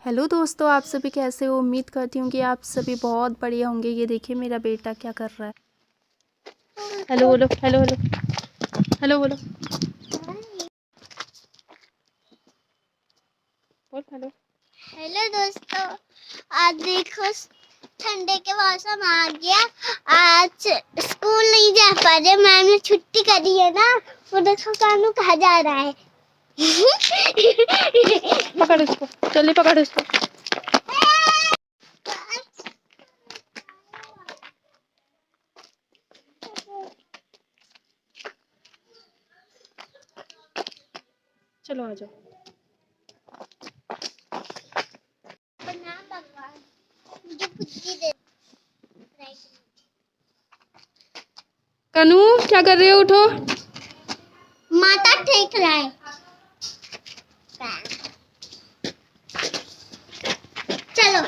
Hello दोस्तों, आप सभी कैसे हो। उम्मीद करती हूँ कि आप सभी बहुत बढ़िया होंगे। ये देखिए मेरा बेटा क्या कर रहा है। हेलो बोलो, हेलो हेलो हेलो बोलो, बोल हेलो। हेलो दोस्तों, आज देखो ठंडे के मौसम आ गया। आज स्कूल नहीं जा पा रहे, मैम ने छुट्टी करी है ना। वो देखो कानू कहाँ जा रहा है। पकड़ उसको, जल्दी पकड़ उसको। चलो आ जाओ। मुझे बुद्धि दे। कनू क्या कर रहे हो, उठो। माता ठीक रहा है। चलो